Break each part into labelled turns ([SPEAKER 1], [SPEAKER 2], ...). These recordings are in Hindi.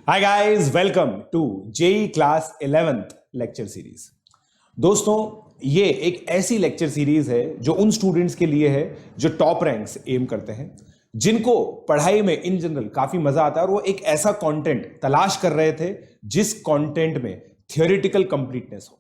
[SPEAKER 1] Hi guys, welcome to JEE class 11th lecture series. दोस्तों, ये एक ऐसी लेक्चर सीरीज है जो उन स्टूडेंट्स के लिए है जो टॉप रैंक्स एम करते हैं, जिनको पढ़ाई में इन जनरल काफी मजा आता है और वो एक ऐसा कंटेंट तलाश कर रहे थे जिस कंटेंट में थियोरेटिकल कंप्लीटनेस हो।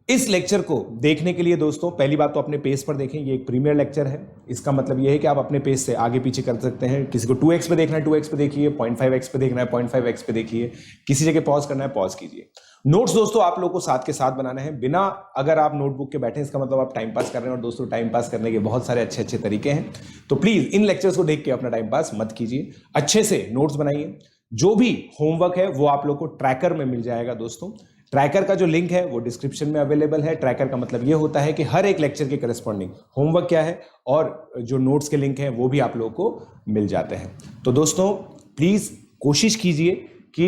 [SPEAKER 1] इस लेक्चर को देखने के लिए दोस्तों, पहली बात तो अपने पेज पर देखें। ये एक प्रीमियर लेक्चर है। इसका मतलब ये है कि आप अपने पेज से आगे पीछे कर सकते हैं। किसी को 2x पे देखना है 2x पे देखिए, 0.5x पे देखना है 0.5x पे देखिए, किसी जगह पॉज करना है पॉज कीजिए। नोट्स दोस्तों आप लोगों को साथ के साथ बनाने हैं। बिना अगर आप नोटबुक के बैठे, इसका मतलब आप टाइम पास कर रहे हैं। और दोस्तों, टाइम पास करने के बहुत सारे अच्छे अच्छे तरीके हैं, तो प्लीज इन लेक्चर्स को देख के अपना टाइम पास मत कीजिए। अच्छे से नोट्स बनाइए। जो भी होमवर्क है वो आप लोग को ट्रैकर में मिल जाएगा दोस्तों। ट्रैकर का जो लिंक है वो डिस्क्रिप्शन में अवेलेबल है। ट्रैकर का मतलब ये होता है कि हर एक लेक्चर के करस्पॉन्डिंग होमवर्क क्या है और जो नोट्स के लिंक हैं वो भी आप लोगों को मिल जाते हैं। तो दोस्तों, प्लीज कोशिश कीजिए कि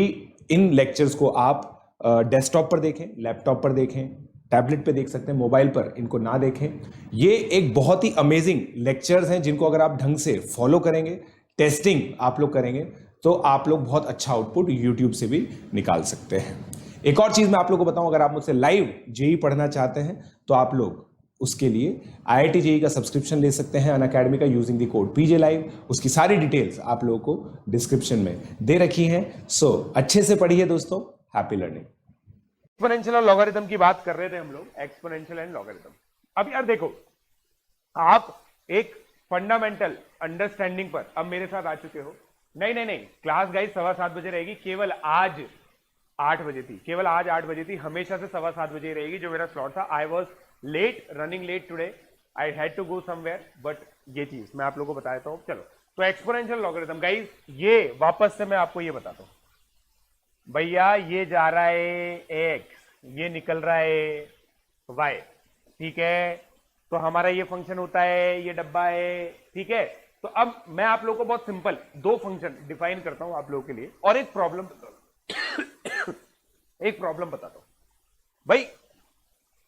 [SPEAKER 1] इन लेक्चर्स को आप डेस्कटॉप पर देखें, लैपटॉप पर देखें, टैबलेट पे देख सकते हैं, मोबाइल पर इनको ना देखें। ये एक बहुत ही अमेजिंग लेक्चर्स हैं जिनको अगर आप ढंग से फॉलो करेंगे, टेस्टिंग आप लोग करेंगे, तो आप लोग बहुत अच्छा आउटपुट यूट्यूब से भी निकाल सकते हैं। एक और चीज मैं आप लोगों को बताऊं, अगर आप मुझसे लाइव जेई पढ़ना चाहते हैं तो आप लोग उसके लिए आईआईटी जेई का सब्सक्रिप्शन ले सकते हैं अनअकैडमी का, using the code PJ live. उसकी सारी डिटेल्स आप लोगों को डिस्क्रिप्शन में दे रखी हैं। सो अच्छे से पढ़िए दोस्तों। Happy learning.
[SPEAKER 2] एक्सपोनेंशियल और लॉगरिथम की बात कर रहे थे हम लोग, एक्सपोनेंशियल एंड लॉगरिथम। अब यार देखो, आप एक फंडामेंटल अंडरस्टैंडिंग पर अब मेरे साथ आ चुके हो। नहीं नहीं नहीं, क्लास गाइस 7:15 रहेगी। केवल आज 8 बजे थी, केवल आज 8 बजे थी। हमेशा से 7:15 बजे रहेगी जो मेरा स्लॉट था। I was late, running late today. I had to go somewhere, but ये चीज मैं आप लोगों को बता देता हूं। चलो, तो एक्सपोनेंशियल लॉगरिथम गाइस, ये वापस से मैं आपको ये बताता हूं भैया। ये जा रहा है x, ये निकल रहा है y, ठीक है। तो हमारा ये फंक्शन होता है, ये डब्बा है, ठीक है। तो अब मैं आप लोगों को बहुत सिंपल दो फंक्शन डिफाइन करता हूं आप लोगों के लिए, और एक प्रॉब्लम एक प्रॉब्लम बताता हूं भाई।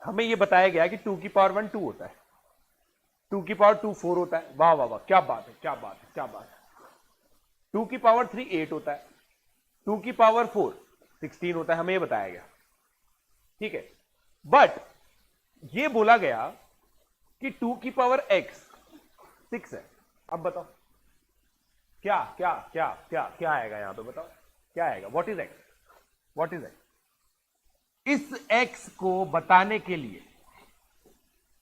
[SPEAKER 2] हमें ये बताया गया कि 2 की पावर 1 2 होता है, 2 की पावर 2 4 होता है। वाह वाह वाह, क्या बात है, क्या बात है, क्या बात है। 2 की पावर 3 8 होता है, 2 की पावर 4 16 होता है। हमें ये बताया गया, ठीक है। बट ये बोला गया कि 2 की पावर x 6 है। अब बताओ क्या क्या क्या क्या क्या आएगा यहां पे, बताओ क्या आएगा। What is x, what is x? इस x को बताने के लिए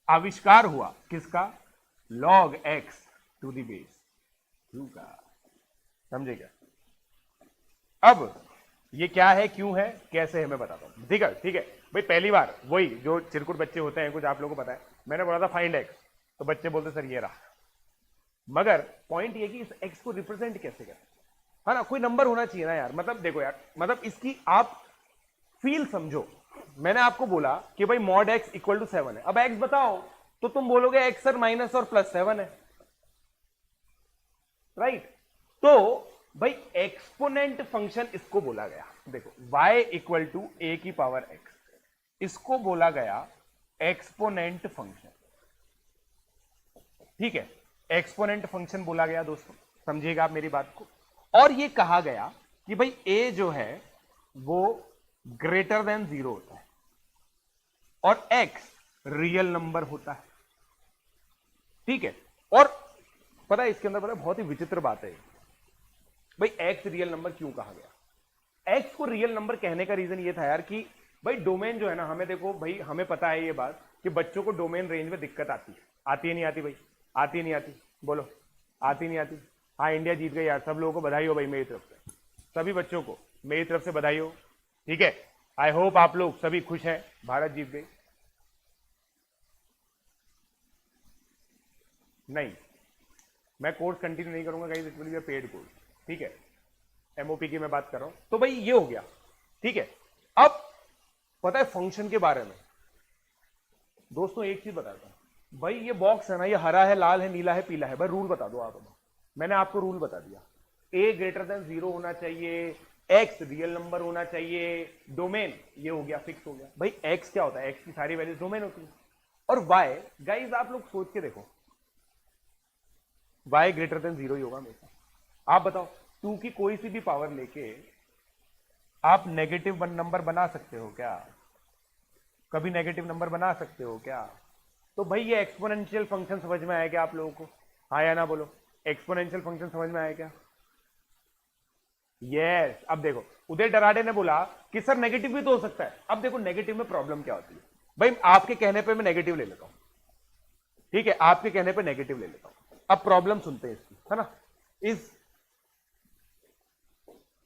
[SPEAKER 2] आविष्कार हुआ किसका? log x to the base 2 का। समझे क्या? अब ये क्या है, क्यों है, कैसे है, मैं बताता हूं। ठीक है, ठीक है भाई। पहली बार वही जो चिरकुट बच्चे होते हैं, कुछ आप लोगों को पता है, मैंने बोला था फाइंड एक्स, तो बच्चे बोलते सर ये रहा। मगर पॉइंट ये कि इस एक्स को रिप्रेजेंट कैसे करें, है ना। कोई नंबर होना चाहिए ना यार। मतलब देखो यार, मतलब इसकी आप फील समझो। मैंने आपको बोला कि भाई मॉड एक्स इक्वल टू 7 है। अब एक्स बताओ, तो तुम बोलोगे एक्स सर माइनस और प्लस 7 है, राइट। तो भाई एक्सपोनेंट फंक्शन इसको बोला गया। देखो y इक्वल टू ए की पावर x, इसको बोला गया एक्सपोनेंट फंक्शन, ठीक है। एक्सपोनेंट फंक्शन बोला गया दोस्तों, समझिएगा आप मेरी बात को। और ये कहा गया कि भाई a जो है वो ग्रेटर देन 0 होता है और x रियल नंबर होता है, ठीक है। और पता है इसके अंदर, पता है बहुत ही विचित्र बात है भाई, एक्स रियल नंबर क्यों कहा गया? एक्स को रियल नंबर कहने का रीजन ये था यार कि भाई डोमेन जो है ना, हमें देखो भाई, हमें पता है ये बात कि बच्चों को डोमेन रेंज में दिक्कत आती है। आती है नहीं आती भाई? आती है नहीं आती? बोलो, आती नहीं आती? हाँ, इंडिया जीत गई यार, सब लोगों को बधाई हो भाई मेरी तरफ से, सभी बच्चों को मेरी तरफ से बधाई हो, ठीक है। आई होप आप लोग सभी खुश हैं, भारत जीत गई। नहीं, मैं कोर्स कंटिन्यू नहीं करूंगा guys, it will be a paid course, ठीक है। एमओपी की मैं बात कर रहा हूं। तो भाई ये हो गया, ठीक है। अब पता है फंक्शन के बारे में दोस्तों एक चीज बताता हूं भाई। ये बॉक्स है ना, ये हरा है, लाल है, नीला है, पीला है। भाई रूल बता दो आप। मैंने आपको रूल बता दिया, a ग्रेटर देन 0 होना चाहिए, x रियल नंबर होना चाहिए, डोमेन ये हो गया, फिक्स हो गया। भाई x क्या होता है? x की सारी वैल्यूज डोमेन होती है। और y गाइस आप लोग सोच के देखो, y ग्रेटर देन 0 ही होगा हमेशा। आप बताओ, 2 की कोई सी भी पावर लेके आप नेगेटिव नंबर बना सकते हो क्या? कभी नेगेटिव नंबर बना सकते हो क्या? तो भाई ये एक्सपोनेंशियल फंक्शन समझ में आया क्या आप लोगों को? हाँ या ना बोलो, एक्सपोनेंशियल फंक्शन समझ में आया क्या? यस। अब देखो, उदय डराडे ने बोला कि सर नेगेटिव भी तो हो सकता है। अब देखो नेगेटिव में प्रॉब्लम क्या होती है भाई, आपके कहने पे मैं नेगेटिव ले लेता हूं, ठीक है, आपके कहने पे नेगेटिव ले लेता हूं। अब प्रॉब्लम सुनते हैं इसकी, है ना।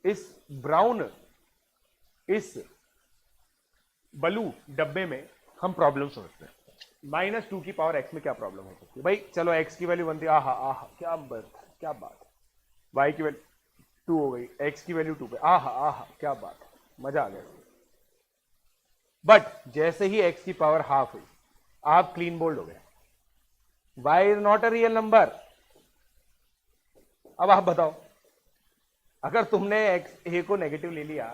[SPEAKER 2] इस ब्राउन, इस ब्लू डब्बे में हम प्रॉब्लम समझते हैं। -2 की पावर x में क्या प्रॉब्लम हो सकती है भाई? चलो x की वैल्यू बनती है, आहा आहा क्या बात, क्या बात है। y की वैल्यू 2 हो गई, x की वैल्यू 2 पे, आहा आहा क्या बात है, मजा आ गया। बट जैसे ही x की पावर हाफ हुई, आप क्लीन बोल्ड हो गए, y is not a real number. अब आप बताओ, अगर तुमने x a को नेगेटिव ले लिया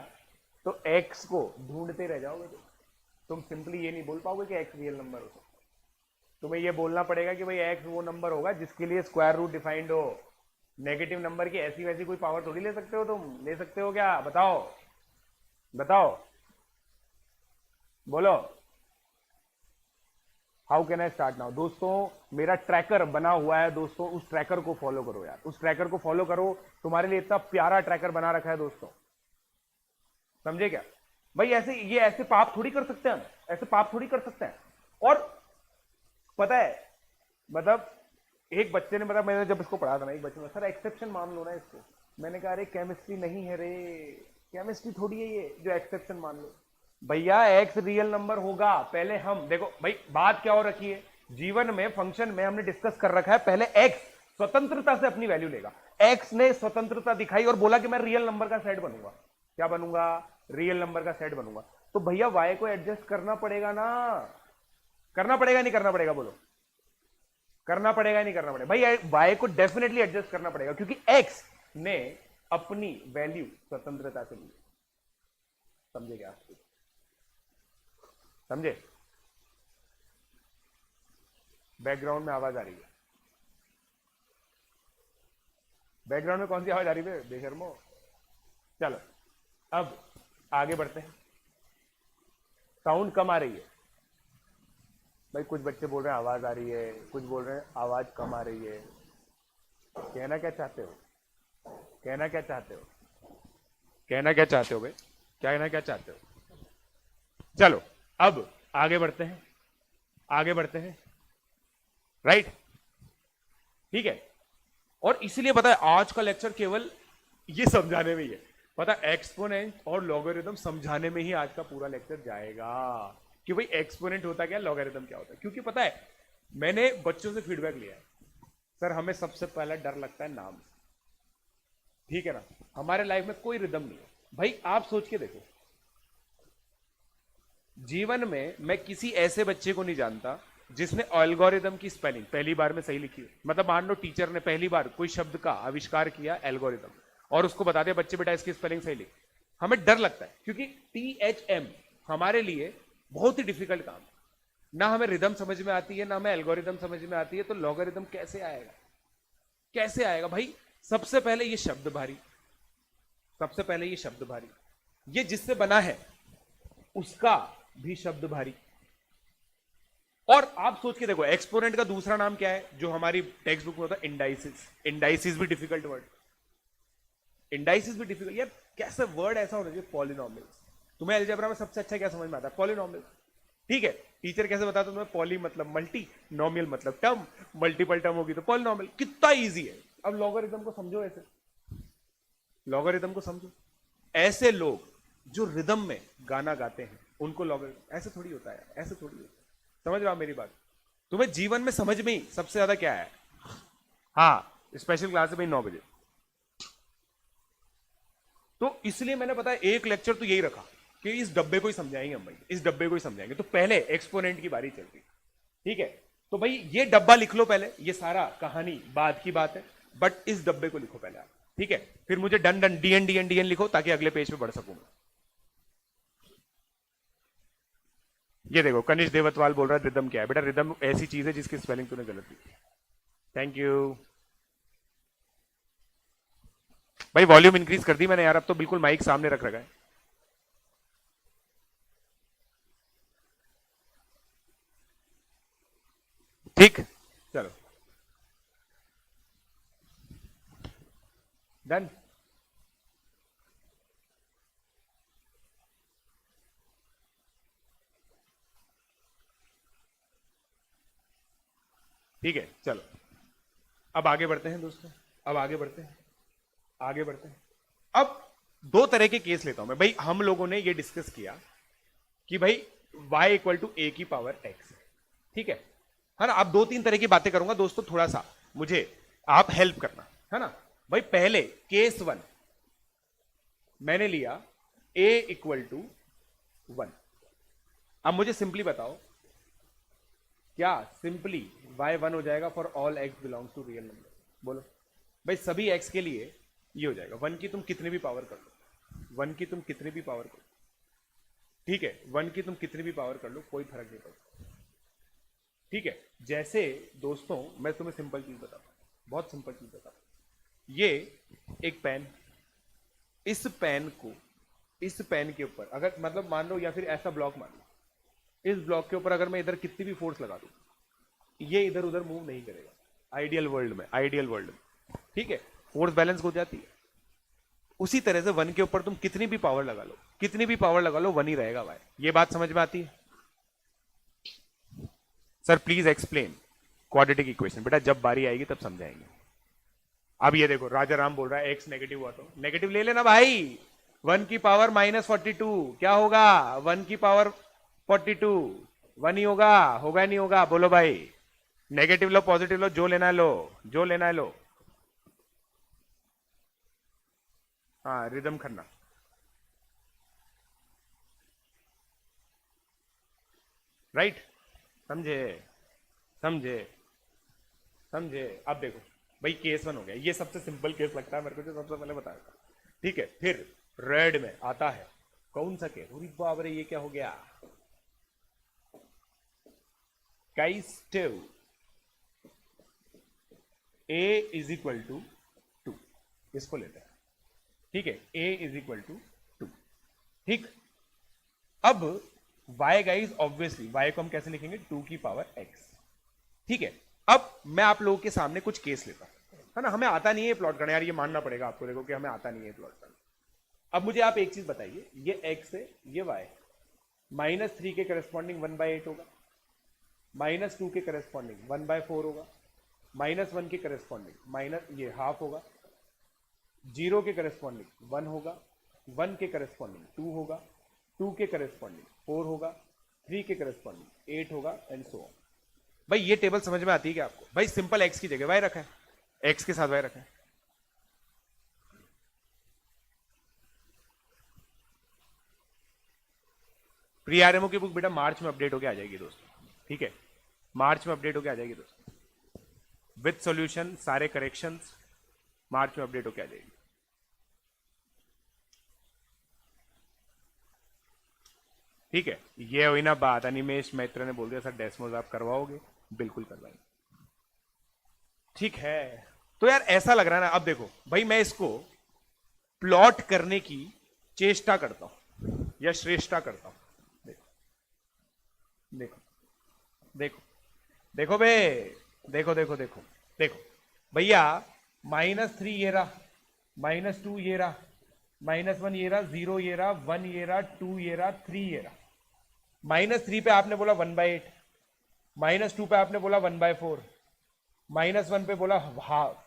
[SPEAKER 2] तो x को ढूंढते रह जाओगे। तुम सिंपली ये नहीं बोल पाओगे कि x रियल नंबर हो। तुम्हें ये बोलना पड़ेगा कि भाई x वो नंबर होगा जिसके लिए स्क्वायर रूट डिफाइंड हो। नेगेटिव नंबर की ऐसी वैसी कोई पावर थोड़ी ले सकते हो तुम। ले सकते हो क्या? बताओ बताओ, बोलो। How can I start now? दोस्तों मेरा ट्रैकर बना हुआ है दोस्तों, उस ट्रैकर को फॉलो करो यार, उस ट्रैकर को फॉलो करो। तुम्हारे लिए इतना प्यारा ट्रैकर बना रखा है दोस्तों, समझे क्या भाई? ऐसे ये ऐसे पाप थोड़ी कर सकते हैं हम, ऐसे पाप थोड़ी कर सकते हैं। और पता है, मतलब एक बच्चे ने, मतलब मैंने जब इसको पढ़ा था ना, एक बच्चे ने, सर एक्सेप्शन मान लो ना इसको। मैंने कहा अरे केमिस्ट्री नहीं है रे, केमिस्ट्री थोड़ी है ये जो एक्सेप्शन मान लो। भैया एक्स रियल नंबर होगा। पहले हम देखो भाई, बात क्या हो रखी है जीवन में, फंक्शन में हमने डिस्कस कर रखा है, पहले एक्स स्वतंत्रता से अपनी वैल्यू लेगा। एक्स ने स्वतंत्रता दिखाई और बोला कि मैं रियल नंबर का सेट बनूंगा। क्या बनूंगा? रियल नंबर का सेट बनूंगा। तो भैया वाई को एडजस्ट करना पड़ेगा ना, करना पड़ेगा नहीं करना पड़ेगा? बोलो, करना पड़ेगा नहीं करना पड़ेगा? भाई वाई को डेफिनेटली एडजस्ट करना पड़ेगा, क्योंकि एक्स ने अपनी वैल्यू स्वतंत्रता से ली। समझे क्या? समझे? बैकग्राउंड में आवाज आ रही है, बैकग्राउंड में कौन सी आवाज आ रही है बेशर्मो? चलो अब आगे बढ़ते हैं। साउंड कम आ रही है भाई, कुछ बच्चे बोल रहे हैं आवाज आ रही है, कुछ बोल रहे हैं आवाज कम आ रही है। कहना क्या चाहते हो? कहना क्या चाहते हो? कहना क्या चाहते हो भाई? कहना क्या चाहते हो? चलो अब आगे बढ़ते हैं, आगे बढ़ते हैं, राइट? ठीक है। और इसलिए पता है आज का लेक्चर केवल ये समझाने में ही है। पता है एक्सपोनेंट और लॉगरिथम समझाने में ही आज का पूरा लेक्चर जाएगा कि भाई एक्सपोनेंट होता क्या, लॉगरिथम क्या होता है। क्योंकि पता है मैंने बच्चों से फीडबैक लिया है, सर हमें सबसे पहला डर लगता है नाम, ठीक है ना। हमारे लाइफ में कोई रिदम नहीं है भाई। आप सोच के देखो, जीवन में मैं किसी ऐसे बच्चे को नहीं जानता जिसने एल्गोरिदम की स्पेलिंग पहली बार में सही लिखी है। मतलब मान लो टीचर ने पहली बार कोई शब्द का आविष्कार किया एल्गोरिदम, और उसको बता दिया बच्चे बेटा इसकी स्पेलिंग सही लिख। हमें डर लगता है क्योंकि THM हमारे लिए बहुत ही डिफिकल्ट काम, ना हमें रिदम समझ में आती है, ना हमें एल्गोरिदम समझ में आती है। तो लॉगरिदम कैसे आएगा? कैसे आएगा भाई? सबसे पहले ये शब्द भारी, सबसे पहले ये शब्द भारी, ये जिससे बना है उसका भी शब्द भारी। और आप सोच के देखो एक्सपोनेंट का दूसरा नाम क्या है जो हमारी टेक्स्ट बुक में होता है? इंडाइसिस। इंडाइसिस भी डिफिकल्ट वर्ड, इंडाइसिस भी डिफिकल्ट। यार कैसे वर्ड ऐसा होना चाहिए? पॉलिनोमियल्स। तुम्हें अलजेब्रा में सबसे अच्छा क्या समझ में आता है? पॉलिनोमियल्स, ठीक है। टीचर कैसे बताता है तुम्हें? पॉली मतलब मल्टी, नॉमियल मतलब टर्म, मल्टीपल टर्म होगी तो पॉलिनोमियल। कितना इजी है। अब लॉगरिथम को समझो, ऐसे लॉगरिथम को समझो। ऐसे लोग जो रिदम में गाना गाते हैं उनको लॉगरिथम। ऐसे थोड़ी होता है, ऐसे थोड़ी होता है। समझ रहे हो मेरी बात? तुम्हें जीवन में समझ में ही सबसे ज्यादा क्या है? हाँ, स्पेशल क्लास है भाई 9 बजे। तो इसलिए मैंने पता है एक लेक्चर तो यही रखा कि इस डब्बे को ही समझाएंगे हम भाई, इस डब्बे को ही समझाएंगे। तो पहले एक्सपोनेंट की बारी चलती, ठीक है। तो भाई ये डब्बा लिख लो पहले, ये सारा कहानी बाद की बात है, बट इस डब्बे को लिखो पहले आप, ठीक है। फिर मुझे done done DN DN DN लिखो ताकि अगले पेज पे बढ़ सकूं। ये देखो कनिष्ठ देवतवाल बोल रहा है रिदम क्या है? बेटा रिदम ऐसी चीज है जिसकी स्पेलिंग तूने गलत लिखी। थैंक यू भाई। वॉल्यूम इंक्रीज कर दी मैंने यार, अब तो बिल्कुल माइक सामने रख रखा है। ठीक, चलो डन। ठीक है, चलो अब आगे बढ़ते हैं दोस्तों, अब आगे बढ़ते हैं, आगे बढ़ते हैं। अब दो तरह के केस लेता हूं मैं भाई। हम लोगों ने ये डिस्कस किया कि भाई y इक्वल टू ए की पावर x, ठीक है ना। अब दो तीन तरह की बातें करूंगा दोस्तों, थोड़ा सा मुझे आप हेल्प करना, है ना भाई। पहले केस 1 मैंने लिया a इक्वल टू 1। अब मुझे सिंपली बताओ, क्या सिंपली y 1 हो जाएगा for all x belongs to real number? बोलो भाई, सभी x के लिए ये हो जाएगा। 1 की तुम कितनी भी पावर कर लो, 1 की तुम कितनी भी पावर कर लो, ठीक है, 1 की तुम कितनी भी पावर कर लो, कोई फर्क नहीं पड़ता, ठीक है। जैसे दोस्तों मैं तुम्हें सिंपल चीज बताता हूं, बहुत सिंपल चीज बताता हूं। ये एक पेन, इस पेन को, इस पेन के ऊपर अगर मतलब मान लो, या फिर ऐसा ब्लॉक मान लो, इस ब्लॉक के ऊपर अगर मैं इधर कितनी भी फोर्स लगा दूं, ये इधर उधर मूव नहीं करेगा। आइडियल वर्ल्ड में, आइडियल वर्ल्ड में, ठीक है, फोर्स बैलेंस हो जाती है। उसी तरह से 1 के ऊपर तुम कितनी भी पावर लगा लो, कितनी भी पावर लगा लो, 1 ही रहेगा भाई। ये बात समझ में आती है? Sir please explain quadratic equation. बेटा जब बारी आएगी तब समझाएंगे। अब ये देखो, राजा राम बोल रहा है एक्स नेगेटिव हुआ तो नेगेटिव ले लेना भाई। 1 की पावर -42 क्या होगा? 1 की पावर 42 1 ही होगा, होगा नहीं होगा? बोलो भाई, नेगेटिव लो पॉजिटिव लो, जो लेना है लो, जो लेना है लो। हाँ रिदम खन्ना, राइट, समझे, समझे, समझे। अब देखो भाई, केस 1 हो गया, ये सबसे सिंपल केस लगता है मेरे को, जो सबसे पहले बताया, ठीक है। फिर रेड में आता है कौन सा केस? अरे बाप रे, ये क्या हो गया? काइस्टिव a इज इक्वल टू 2, इसको लेते हैं, ठीक है, a इज इक्वल टू 2, ठीक। अब y गाइस, ऑब्वियसली y को हम कैसे लिखेंगे? 2 की पावर x, ठीक है। अब मैं आप लोगों के सामने कुछ केस लेता हूं, है ना। हमें आता नहीं है प्लॉट करना यार, ये मानना पड़ेगा आपको, देखो कि हमें आता नहीं है प्लॉट करना। अब मुझे आप एक चीज बताइए, ये x है, ये y, -3 के करस्पॉन्डिंग 1/8 होगा, -2 के करस्पॉन्डिंग 1/4 होगा, -1 के करस्पॉन्डिंग माइनस ये हाफ होगा, 0 के करस्पॉन्डिंग 1 होगा, 1 के करस्पॉन्डिंग 2 होगा, 2 के करस्पॉन्डिंग 4 होगा, 3 के करस्पॉन्डिंग 8 होगा, एंड सो ऑन। भाई ये टेबल समझ में आती है क्या आपको? भाई सिंपल x की जगह y रखा है, x के साथ y रखा है। प्री आरएमओ की बुक बेटा मार्च में अपडेट होके आ जाएगी दोस्तों, ठीक है, मार्च में अपडेट होके आ जाएगी दोस्तों, विद सॉल्यूशन, सारे करेक्शंस मार्च में अपडेट होके आ जाएगी। ठीक है, ये हुई ना बात। अनिमेश मैत्र ने बोल दिया सर डेस्मोस आप करवाओगे? बिल्कुल करवाएंगे, ठीक है। तो यार ऐसा लग रहा है ना, अब देखो भाई, मैं इसको प्लॉट करने की चेष्टा करता हूं या श्रेष्ठता करता हूं। देखो देखो देखो देखो बे, देखो देखो देखो देखो भैया, -3 ये रहा, -2 ये रहा, -1 ये रहा, 0 ये रहा, 1 ये रहा, 2 ये रहा, 3 ये रहा। -3 पे आपने बोला 1/8, -2 पे आपने बोला 1/4, -1 पे बोला हाफ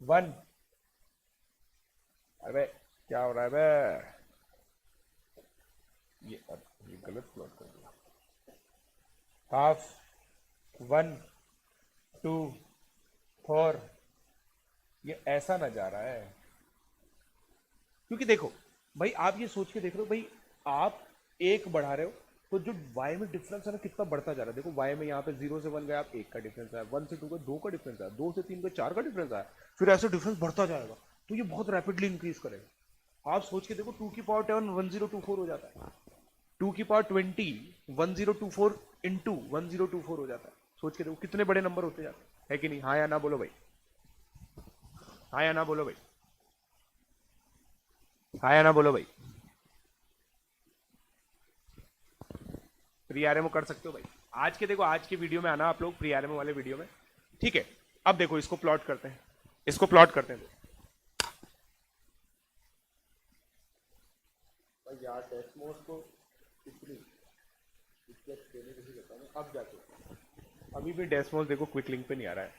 [SPEAKER 2] 1। अरे क्या हो रहा है बे? ये गलत प्लॉट कर दिया। हाफ 1 2 4, ये ऐसा ना जा रहा है, क्योंकि देखो भाई, आप ये सोच के देख रहे हो भाई, आप एक बढ़ा रहे हो तो जो y में डिफरेंस है ना, कितना बढ़ता जा रहा है। देखो y में यहाँ पे 0 से 1 गया, आप 1 का डिफरेंस आया, 1 से 2 का 2 का डिफरेंस आया, 2 से 3 का 4 का डिफरेंस आया, फिर ऐसे डिफरेंस बढ़ता जाएगा, तो ये बहुत रैपिडली इंक्रीज करेगा। आप सोच के देखो, 2 की पावर 10 1024 हो जाता है, 2 की पावर 20 1024 इंटू 1024 हो जाता है। सोच के देखो कितने बड़े नंबर होते जाते हैं कि नहीं? हाँ या ना बोलो भाई, हाँ या ना बोलो भाई, हाँ या ना बोलो भाई। प्री आरएमओ कर सकते हो भाई, आज के देखो, आज के वीडियो में आना आप लोग, प्री आरएमए वाले वीडियो में, ठीक है। अब देखो इसको प्लॉट करते हैं, इसको प्लॉट करते हैं। भाई यार डेस्मोस को इतनी अब जाके अभी भी डेस्मोस देखो क्विक लिंक पे नहीं आ रहा है,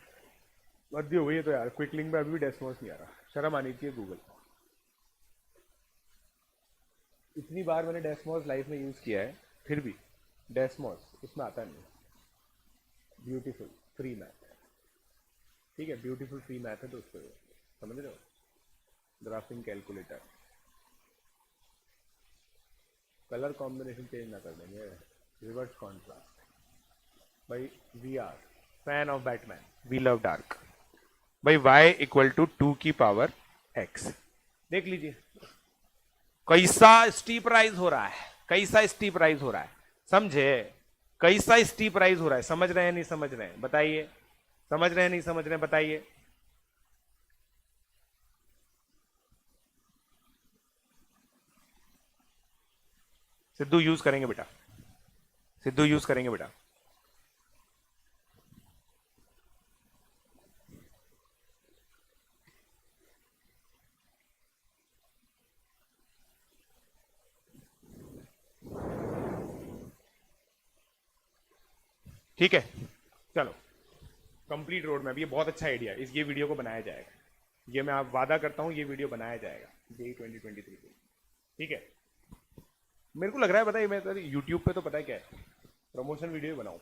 [SPEAKER 2] वर्दी हो गई है तो यार, क्विक लिंक पे अभी भी डेस्मोस नहीं आ रहा, शर्म आनी चाहिए गूगल। इतनी बार मैंने डेस्मोस लाइफ में यूज किया है, फिर भी डेस्मोस इसमें आता नहीं। ब्यूटीफुल फ्री मैथ, ठीक है, ब्यूटीफुल फ्री मैथ है दोस्तों, समझ रहे हो, graphing calculator. Colour combination change ना कर देंगे, रिवर्स कॉन्ट्रास्ट। भाई we are fan of Batman, we love dark. भाई y इक्वल टू 2 की पावर x, देख लीजिए कैसा स्टीप राइज हो रहा है, कैसा स्टीप राइज हो रहा है, समझे, कैसा स्टीप राइज हो रहा है, समझ रहे हैं नहीं समझ रहे हैं बताइए, समझ रहे हैं नहीं समझ रहे हैं बताइए। सिद्धू यूज करेंगे बेटा, सिद्धू यूज करेंगे बेटा। ठीक है, चलो कंप्लीट रोड मैप, ये बहुत अच्छा आइडिया है, इस ये वीडियो को बनाया जाएगा, ये मैं आप वादा करता हूं, ये वीडियो बनाया जाएगा जेई 2023 को, ठीक है। मेरे को लग रहा है पता है, मैं तो यूट्यूब पे तो पता है क्या है, प्रमोशन वीडियो ही बनाऊं,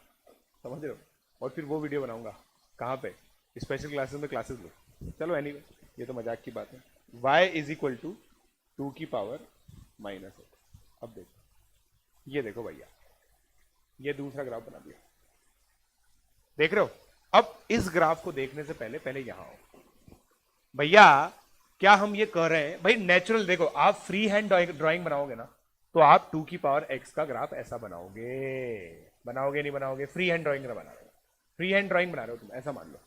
[SPEAKER 2] समझ रहे हो, और फिर वो वीडियो बनाऊंगा कहाँ पे, स्पेशल क्लासेस में क्लासेस लो। चलो एनीवे ये तो मजाक की बात है। y इज इक्वल टू 2 की पावर माइनस एक। अब देखो, ये देखो भैया, ये दूसरा ग्राफ बना दिया, देख रहे हो। अब इस ग्राफ को देखने से पहले पहले यहां आओ भैया, क्या हम ये कह रहे हैं भाई नेचुरल, देखो आप फ्री हैंड ड्राइंग बनाओगे ना, तो आप 2 की पावर x का ग्राफ ऐसा बनाओगे, बनाओगे नहीं बनाओगे, फ्री हैंड ड्राइंग बना रहे हो, फ्री हैंड ड्राइंग बना रहे हो तुम, ऐसा मान लो।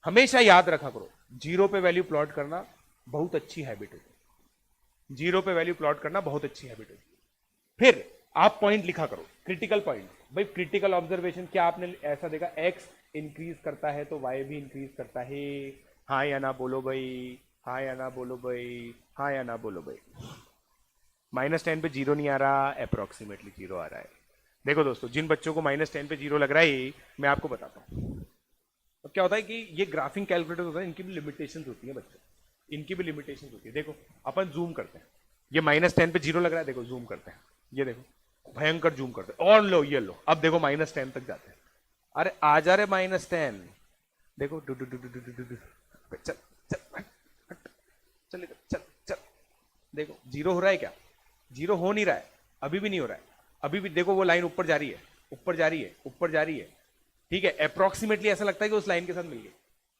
[SPEAKER 2] हमेशा याद रखा करो, जीरो पे वैल्यू प्लॉट करना बहुत अच्छी हैबिट होती है, जीरो पे वैल्यू प्लॉट करना बहुत अच्छी हैबिट होती है। फिर आप पॉइंट लिखा करो, क्रिटिकल पॉइंट, भाई क्रिटिकल ऑब्जर्वेशन, क्या आपने ऐसा देखा x इंक्रीज करता है तो y भी इंक्रीज करता है, हाँ या ना बोलो भाई, हाँ या ना बोलो भाई, हाँ या ना बोलो भाई। -10 पे जीरो नहीं आ रहा, अप्रोक्सीमेटली जीरो आ रहा है। देखो दोस्तों, जिन बच्चों को -10 पे जीरो लग रहा है, मैं आपको बताता हूँ। अब क्या होता है कि ये ग्राफिंग कैलकुलेटर होता है, इनकी भी लिमिटेशंस होती है बच्चों, इनकी भी लिमिटेशंस होती है। देखो अपन जूम करते हैं, ये -10 पे जीरो लग रहा है, देखो जूम करते हैं, ये देखो भयंकर जूम करते हैं, और लो ये लो, अब देखो -10 तक जाते हैं, अरे आ जा रहे -10, देखो do do do do do do, चल चल चल चल चल, देखो जीरो हो रहा है क्या, जीरो हो नहीं रहा है, अभी भी नहीं हो रहा है, अभी भी देखो वो लाइन ऊपर जा रही है, ऊपर जा रही है, ऊपर जा रही है, ठीक है। अप्रोक्सीमेटली ऐसा लगता है कि उस लाइन के साथ मिल गई,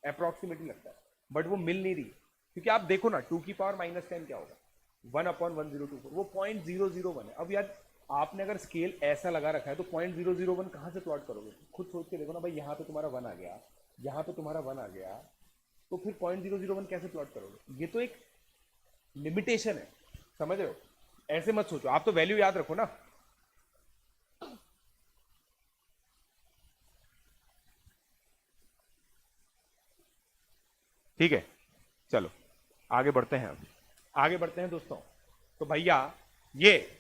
[SPEAKER 2] अप्रोक्सीमेटली लगता है, बट वो मिल नहीं रही, क्योंकि आप देखो ना 2 की पावर -10 क्या होगा, 1/1024, वो 0.001 है। अब यार आपने अगर स्केल ऐसा लगा रखा है तो 0.001 कहां से प्लॉट करोगे, खुद सोच के देखो ना भाई, यहाँ पे तुम्हारा 1 आ गया, यहाँ पे तुम्हारा 1 आ गया, तो फिर 0.001 कैसे प्लॉट करोगे, ये तो एक लिमिटेशन है, समझ रहे हो। ऐसे मत सोचो, आप तो वैल्यू याद रखो ना। ठीक है, चलो आगे बढ़ते हैं, आगे बढ़ते हैं दोस्तों। तो भैया ये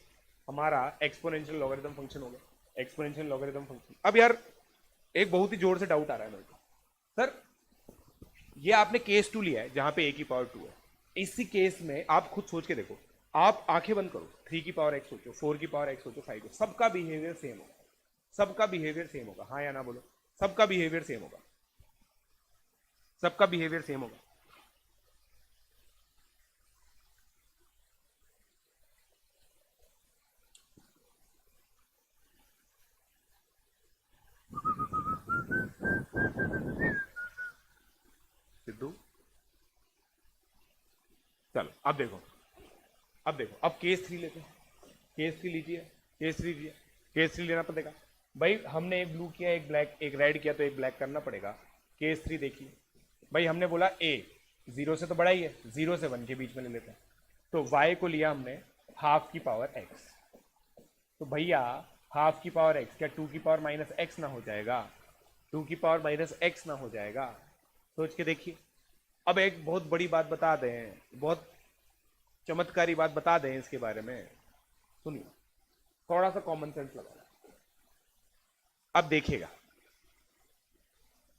[SPEAKER 2] हमारा एक्सपोनेंशियल लॉगरिथम फंक्शन हो गया, एक्सपोनेंशियल लॉगरिथम फंक्शन। अब यार एक बहुत ही जोर से डाउट आ रहा है मेरे को, सर ये आपने केस 2 लिया है जहां पे a की पावर 2 है, इसी केस में आप खुद सोच के देखो, आप आंखें बंद करो, 3 की पावर x सोचो, 4 की पावर x सोचो, 5 को, सबका बिहेवियर सेम होगा, सबका बिहेवियर सेम होगा, हाँ या ना बोलो, सबका बिहेवियर सेम होगा, सबका बिहेवियर सेम होगा। सिद्धू चलो अब देखो, अब देखो, अब केस 3 लेते हैं, केस 3 लीजिए, केस 3 लीजिए, केस 3 लेना पड़ेगा भाई, हमने एक ब्लू किया, एक ब्लैक, एक रेड किया, तो एक ब्लैक करना पड़ेगा। केस 3 देखिए भाई, हमने बोला a 0 से तो बड़ा ही है, 0 से 1 के बीच में ले लेते हैं, तो y को लिया हमने ½ की पावर x, तो भैया हाफ की पावर एक्स, क्या 2 की पावर माइनस एक्स ना हो जाएगा? 2 की पावर माइनस एक्स ना हो जाएगा? सोच के देखिए। अब एक बहुत बड़ी बात बता दें, बहुत चमत्कारी बात बता दें इसके बारे में, सुनिए, थोड़ा सा कॉमन सेंस लगाना। अब देखिएगा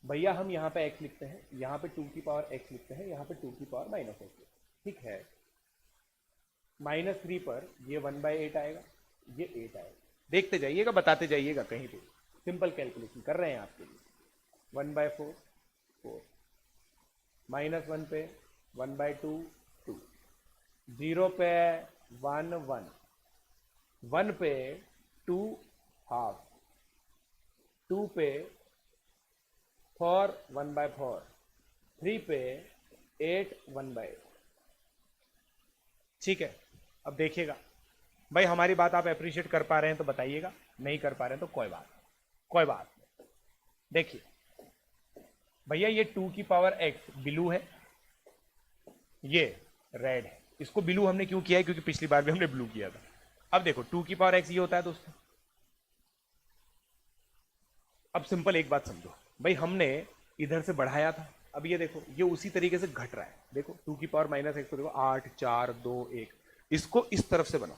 [SPEAKER 2] भैया, हम यहाँ पे x लिखते हैं, यहाँ पे 2 की पावर x लिखते हैं, यहाँ पे 2 की पावर माइनस एक्स, ठीक है। -3 पर ये 1/8 आएगा, ये 8 आएगा। देखते जाइएगा, बताते जाइएगा, कहीं पे सिंपल कैलकुलेशन कर रहे हैं आपके लिए। 1/4 4, -1 पे 1/2 2, 0 पे 1 1, 1 पे 2 हाफ, 2 पे 4 1/4, 3 पे 8 1/8। ठीक है। अब देखिएगा भाई, हमारी बात आप अप्रिशिएट कर पा रहे हैं तो बताइएगा, नहीं कर पा रहे हैं तो कोई बात नहीं। देखिए भैया, ये 2 की पावर x ब्लू है, ये रेड है। इसको ब्लू हमने क्यों किया है? क्योंकि पिछली बार भी हमने ब्लू किया था। अब देखो 2 की पावर x ये होता है दोस्तों। अब सिंपल एक बात समझो भाई, हमने इधर से बढ़ाया था, अब ये देखो ये उसी तरीके से घट रहा है। देखो 2 की पावर माइनस एक्स को देखो, 8 4 2 1। इसको इस तरफ से बनाओ,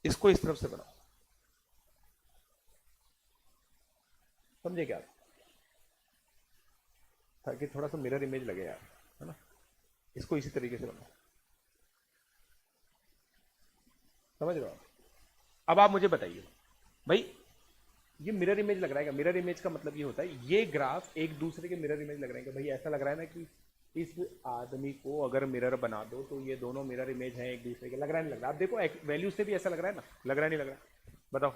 [SPEAKER 2] इसको इस तरफ से बनाओ, समझे क्या? ताकि थोड़ा सा मिरर इमेज लगे यार, है ना। इसको इसी तरीके से बनाओ, समझ रहे हो? अब आप मुझे बताइए भाई, ये मिरर इमेज लग रहा है क्या? मिरर इमेज का मतलब ये होता है, ये ग्राफ एक दूसरे के मिरर इमेज लग रहे हैं। भाई ऐसा लग रहा है ना कि इस आदमी को अगर मिरर बना दो तो ये दोनों मिरर इमेज हैं एक दूसरे के। लग रहा है नहीं लग रहा? आप देखो वैल्यू से भी ऐसा लग रहा है ना, लग रहा है नहीं लग रहा? बताओ।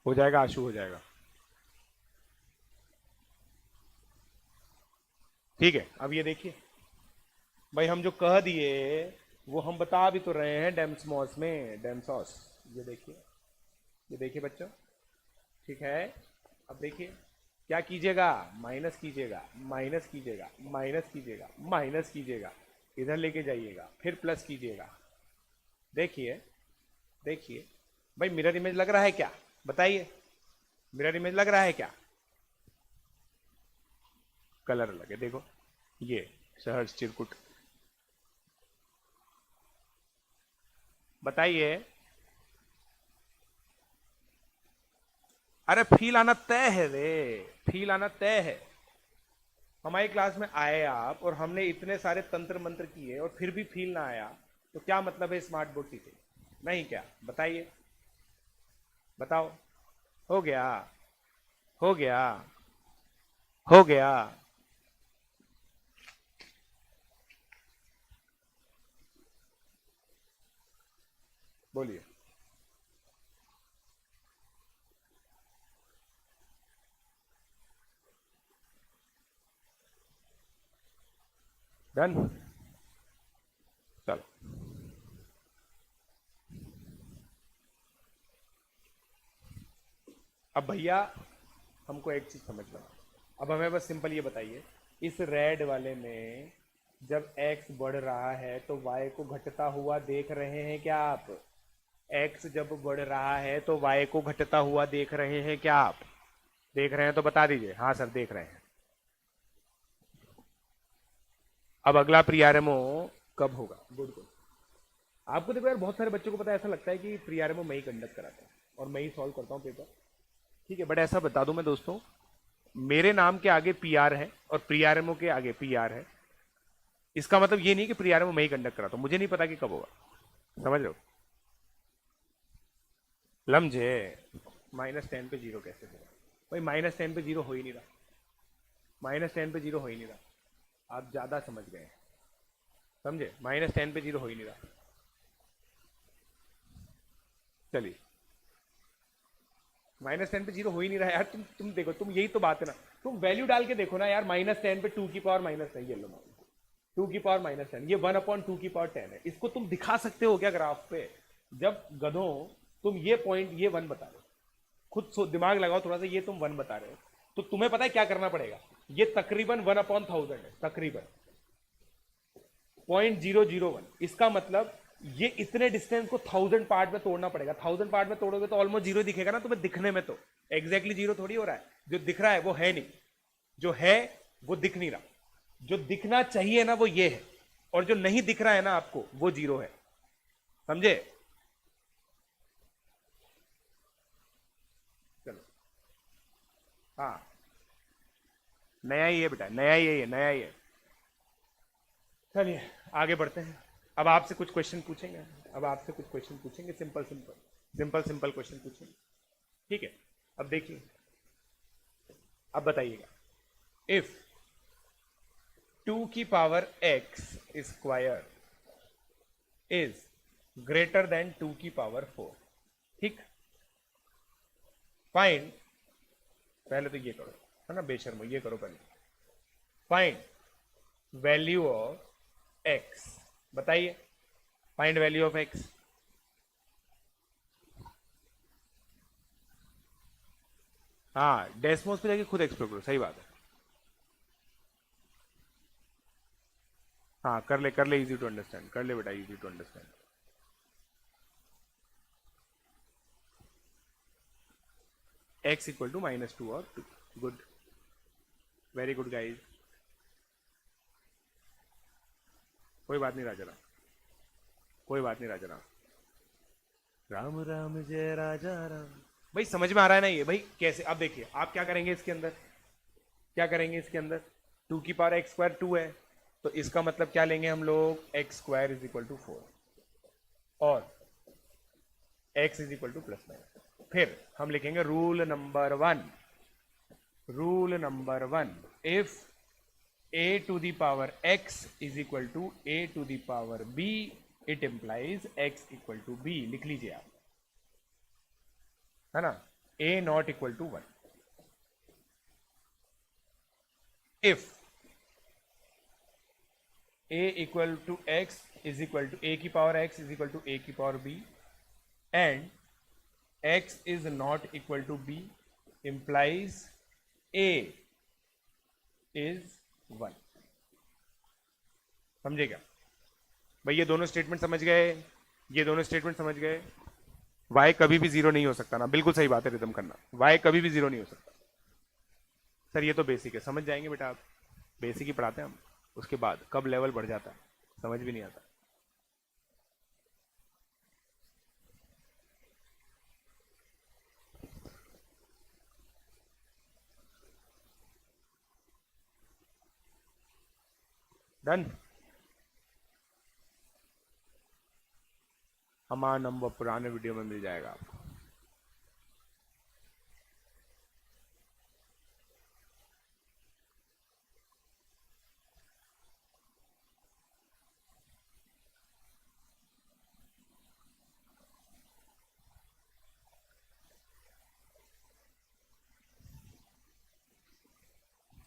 [SPEAKER 2] हो जाएगा आशु, हो जाएगा। ठीक है। अब ये देखिए भाई, हम जो कह दिए वो हम बता भी तो रहे हैं डेम्समॉस में, डेम्सॉस। ये देखिए, ये देखिए बच्चों, ठीक है। अब देखिए क्या कीजिएगा, माइनस कीजिएगा, माइनस कीजिएगा, माइनस कीजिएगा, माइनस कीजिएगा, इधर लेके जाइएगा, फिर प्लस कीजिएगा। देखिए देखिए भाई, मिरर इमेज लग रहा है क्या? बताइए, मिरर इमेज लग रहा है क्या? कलर लगे, देखो ये सहर्ष चिरकुट, बताइए। अरे फील आना तय है रे, फील आना तय है। हमारी क्लास में आए आप और हमने इतने सारे तंत्र मंत्र किए और फिर भी फील ना आया, तो क्या मतलब है स्मार्ट बोर्ड सीखे? नहीं क्या? बताइए, बताओ। हो गया, हो गया, हो गया। बोलिए। डन, चलो। अब भैया हमको एक चीज समझ लो। अब हमें बस सिंपल ये बताइए, इस रेड वाले में जब x बढ़ रहा है तो y को घटता हुआ देख रहे हैं क्या आप? x जब बढ़ रहा है तो y को घटता हुआ देख रहे हैं क्या आप? देख रहे हैं तो बता दीजिए, हाँ सर देख रहे हैं। अब अगला प्रीआरएमओ कब होगा? Good good. आपको देखो यार, बहुत सारे बच्चों को पता है, ऐसा लगता है कि प्रीआरएमओ मैं ही कंडक्ट कराता हूँ और मैं ही सॉल्व करता हूँ पेपर, ठीक है। बट ऐसा बता दूं मैं दोस्तों, मेरे नाम के आगे पीआर है और प्रीआरएमओ के आगे पीआर है। इसका मतलब ये नहीं कि प्रीआरएमओ मैं ही कंडक्ट कराता हूं, मुझे नहीं पता कि कब होगा, समझ रहे हो? लमझे। -10 पे 0 कैसे होगा भाई? -10 पे 0 हो ही नहीं रहा, -10 पे 0 हो ही नहीं रहा। आप ज्यादा समझ गए, समझे? -10 पे 0 हो ही नहीं रहा। चलिए, -10 पे 0 हो ही नहीं रहा यार। तुम देखो, तुम यही तो बात है ना, तुम वैल्यू डाल के देखो ना यार। -10 पे 2 की पावर -10, ये लो 2 की पावर -10, ये 1/2 की पावर 10 है। इसको तुम दिखा सकते हो क्या ग्राफ पे? जब गधों तुम ये पॉइंट, ये 1 बता रहे हो, खुद दिमाग लगाओ थोड़ा सा, ये तुम 1 बता रहे हो, तो तुम्हें पता है क्या करना पड़ेगा, ये तकरीबन 1/1000 है, तकरीबन 0.001। इसका मतलब ये इतने डिस्टेंस को 1000 पार्ट में तोड़ना पड़ेगा। 1000 पार्ट में तोड़ोगे तो ऑलमोस्ट जीरो दिखेगा ना तुम्हें दिखने में, तो एग्जैक्टली जीरो थोड़ी हो रहा है, जो दिख रहा है वो है नहीं, जो है वो दिख नहीं रहा, जो दिखना चाहिए ना वो ये है, और जो नहीं दिख रहा है ना आपको वो जीरो है, समझे? चलो हाँ, नया ही है बेटा, नया ही है ये, नया ही है। चलिए आगे बढ़ते हैं। अब आपसे कुछ क्वेश्चन पूछेंगे, अब आपसे कुछ क्वेश्चन पूछेंगे, simple simple simple simple question पूछेंगे, ठीक है? अब देखिए, अब बताइएगा, इफ 2 की power x square is greater than 2 की पावर 4, ठीक? फाइंड, पहले तो ये करो, है ना बेशर्मो, ये करो पहले, फाइंड वैल्यू ऑफ x, बताइए, फाइंड वैल्यू ऑफ x। हाँ, डेस्मोस पे जाके खुद एक्सप्लोर करो, सही बात है। हाँ कर ले, इजी टू अंडरस्टैंड, कर ले बेटा, easy to understand. x equal to -2 और 2, गुड, वेरी गुड गाइज। कोई बात नहीं राजा राम, कोई बात नहीं राजा राम, राम राम जय राजा राम। भाई समझ में आ रहा है ना ये? भाई कैसे, अब देखिए आप क्या करेंगे इसके अंदर, क्या करेंगे इसके अंदर, 2 की पावर x स्क्वायर 2 है, तो इसका मतलब क्या लेंगे हम लोग, x square is equal to 4 और x is equal to plus minus. फिर हम लिखेंगे rule number 1, rule number 1, if a to the power x is equal to a to the power b, it implies x equal to b। लिख लीजिए आप, है ना, a not equal to 1। if a equal to x is equal to a की power x is equal to a की power b and x is not equal to b implies a is 1। समझे क्या भाई? ये दोनों स्टेटमेंट समझ गए, ये दोनों स्टेटमेंट समझ गए। y कभी भी जीरो नहीं हो सकता ना, बिल्कुल सही बात है रिदम करना, y कभी भी जीरो नहीं हो सकता। सर ये तो बेसिक है, समझ जाएंगे बेटा आप, बेसिक ही पढ़ाते हैं हम, उसके बाद कब लेवल बढ़ जाता है समझ भी नहीं आता। डन। हमारा नंबर पुराने वीडियो में मिल जाएगा आपको।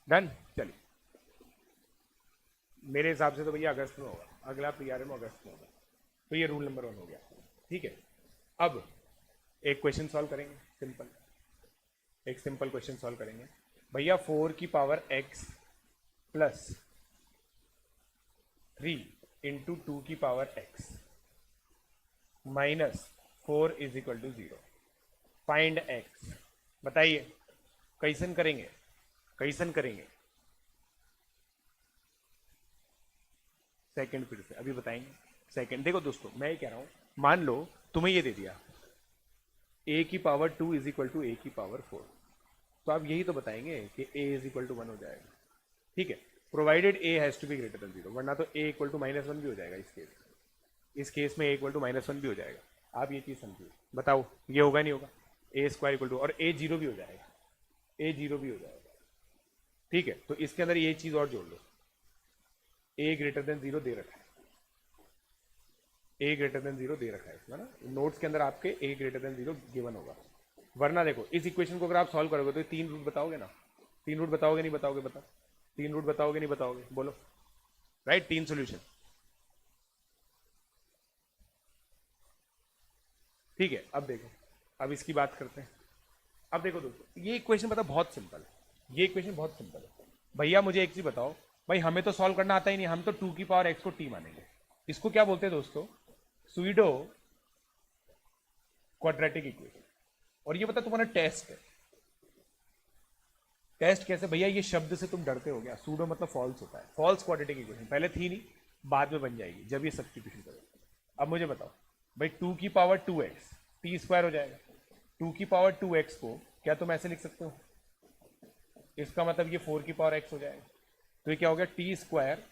[SPEAKER 2] डन। चलिए मेरे हिसाब से तो भैया अगस्त में होगा, अगला पीआरएम अगस्त में होगा, तो ये रूल नंबर 1 हो गया, ठीक है? अब एक क्वेश्चन सॉल्व करेंगे, सिंपल, एक सिंपल क्वेश्चन सॉल्व करेंगे। भैया 4 की पावर x प्लस 3 इंटू 2 की power x minus 4 is equal to 0, find x। बताइए कैसन करेंगे, कैसन करेंगे? सेकंड फिर से अभी बताएंगे। सेकंड देखो दोस्तों, मैं ये कह रहा हूं, मान लो तुम्हें ये दे दिया a की power 2 is equal to a की पावर 4, तो आप यही तो बताएंगे कि a इज इक्वल टू 1 हो जाएगा, ठीक है? Provided a has to be greater than 0, वरना तो a इक्वल टू -1 भी हो जाएगा इस केस में a इक्वल टू -1 भी हो जाएगा। आप ये चीज समझिए, बताओ ये होगा नहीं होगा? a स्क्वायर इक्वल टू, और a 0 भी हो जाएगा, a 0 भी हो जाएगा, ठीक है? तो इसके अंदर ये चीज और जोड़ लो, a ग्रेटर देन 0 दे रखा है, a ग्रेटर देन 0 दे रखा है इसमें ना, नोट्स के अंदर आपके a ग्रेटर देन 0 गिवन होगा। वरना देखो इस इक्वेशन को अगर आप सॉल्व करोगे तो 3 रूट बताओगे ना, 3 रूट बताओगे नहीं बताओगे? बताओ, 3 रूट बताओगे नहीं बताओगे? बोलो, राइट? 3 सोल्यूशन, ठीक है? अब देखो, अब इसकी बात करते हैं। अब देखो दोस्तों, ये इक्वेशन पता बहुत सिंपल है, ये इक्वेशन बहुत सिंपल है भैया। मुझे एक चीज बताओ भाई, हमें तो सॉल्व करना आता ही नहीं, हम तो 2 की पावर x को t मानेंगे। इसको क्या बोलते हैं दोस्तों? Pseudo quadratic equation. और ये पता तुम्हारा टेस्ट है। टेस्ट कैसे भैया? ये शब्द से तुम डरते हो गया, सूडो मतलब फॉल्स होता है। फॉल्स क्वाड्रेटिक इक्वेशन पहले थी नहीं, बाद में बन जाएगी जब ये सब्स्टिट्यूशन करोगे। अब मुझे बताओ भाई, 2 की पावर 2x टी स्क्वायर हो जाएगा। 2 की पावर 2x को क्या तुम ऐसे लिख सकते हो? इसका मतलब ये 4 की पावर x हो जाएगा। तो ये क्या हो गया? T square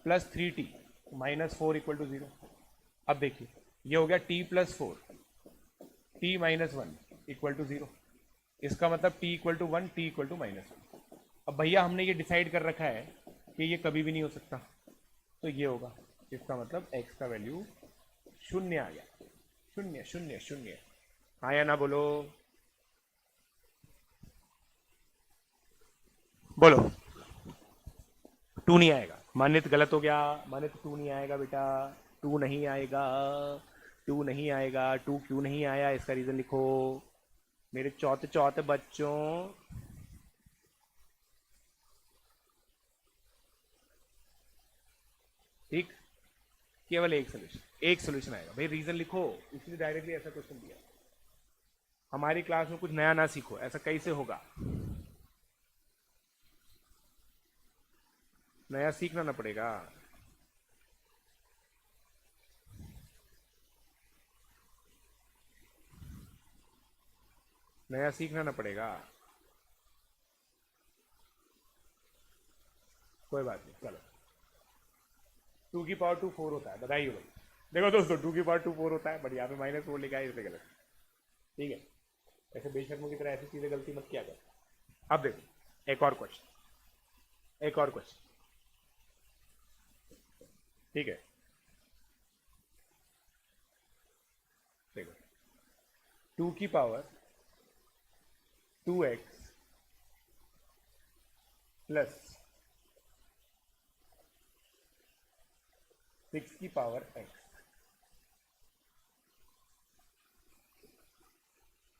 [SPEAKER 2] plus 3t minus 4 equal to 0। अब देखिए ये हो गया t plus 4 t minus 1 equal to 0। इसका मतलब t equal to 1 t equal to minus 1। अब भैया हमने ये डिसाइड कर रखा है कि ये कभी भी नहीं हो सकता, तो ये होगा। इसका मतलब x का वैल्यू शून्य आ गया। शून्य शून्य शून्य। हाँ या ना बोलो? बोलो। 2 नहीं आएगा। मानित गलत हो गया। मानित 2 नहीं आएगा बेटा, 2 नहीं आएगा, 2 नहीं आएगा। 2 क्यों नहीं आया इसका रीजन लिखो मेरे चौथे चौथे बच्चों। ठीक, केवल एक सोल्यूशन, एक सोल्यूशन आएगा भाई। रीजन लिखो, इसलिए डायरेक्टली ऐसा क्वेश्चन दिया। हमारी क्लास में कुछ नया ना सीखो, ऐसा कैसे होगा? नया सीखना ना पड़ेगा। नया सीखना ना पड़ेगा। कोई बात नहीं, चलो। 2 की पावर 2 4 होता है, बधाई हो भाई। देखो दोस्तों, 2 की पावर 2 4 होता है, बट यहाँ पे माइनस 4 लिखा है, इसलिए गलत। ठीक है, ऐसे बेशर्मों की तरह ऐसी चीजें गलती मत किया कर। अब देखो एक और क्वेश्चन, एक और क्वेश्चन। ठीक है, देखो 2 की पावर 2x प्लस 6 की पावर x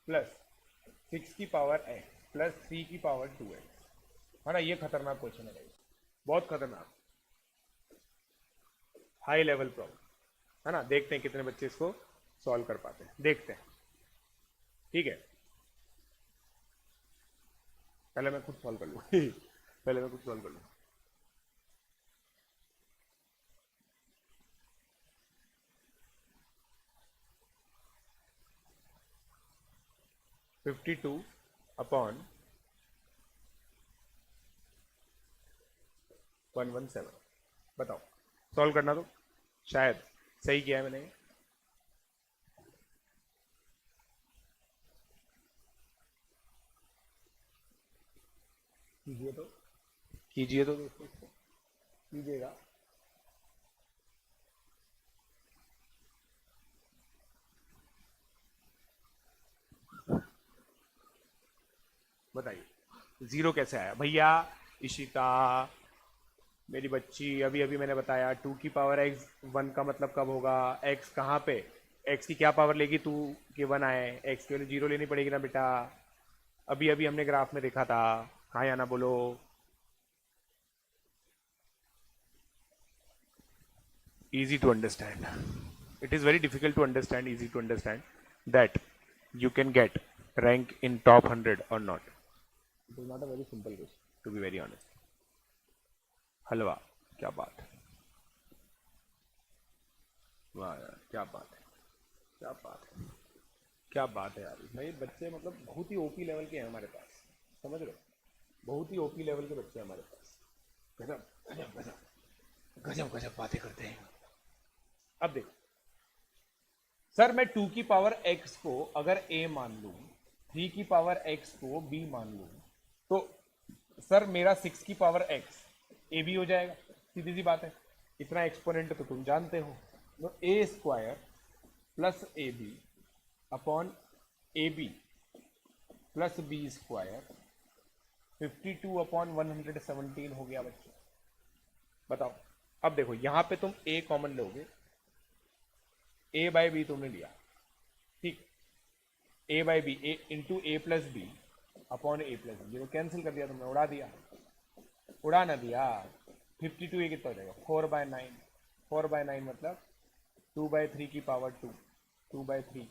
[SPEAKER 2] प्लस 6 की पावर x प्लस 3 की पावर 2x है ना। ये खतरनाक क्वेश्चन है भाई, बहुत खतरनाक, हाई लेवल प्रॉब्लम है ना। देखते हैं कितने बच्चे इसको सॉल्व कर पाते हैं, देखते हैं। ठीक है, पहले मैं खुद सॉल्व कर लूँ पहले मैं खुद सॉल्व कर लूँ। फिफ्टी टू अपॉन 117, बताओ सॉल्व करना तो शायद सही किया है मैंने। कीजिए तो, कीजिए तो दोस्तों, कीजिएगा। बताइए 0 कैसे आया भैया? इशिता मेरी बच्ची, अभी अभी मैंने बताया 2 की पावर x 1 का मतलब कब होगा? x कहाँ पे? x की क्या पावर लेगी तू कि 1 आए? x के लिए 0 लेनी पड़ेगी ना बेटा। अभी अभी हमने ग्राफ में देखा था। कहाँ या ना बोलो? easy to understand. It is very difficult to understand, easy to understand that you can get rank in top 100 or not. It is not a very simple question, to be very honest. हलवा, क्या बात है, वाह यार, क्या बात है, क्या बात है, क्या बात है यार। भाई बच्चे मतलब बहुत ही ओपी लेवल के हैं हमारे पास, समझ रहे हो? बहुत ही ओपी लेवल के बच्चे हैं हमारे पास। गजब गजब गजब गजब गजब बातें करते हैं। अब देखो सर, मैं 2 की पावर x को अगर a मान लूं, 3 की पावर x को b मान लूं, तो सर मेरा 6 की पावर x a b हो जाएगा। सीधी सी बात है, इतना एक्सपोनेंट तो तुम जानते हो। तो a square plus A B upon A B plus B square 52 upon 117 हो गया बच्चों। बताओ, अब देखो यहां पे तुम a कॉमन लोगे, a बाई बी तुमने लिया, ठीक, a by B, A into A plus B upon A plus B, ये तो कैंसिल कर दिया तुमने, उड़ा दिया, उड़ा ना दिया। 52 ये कितना हो जाएगा, 4/9, 4/9 मतलब 2/3 की पावर 2, 2/3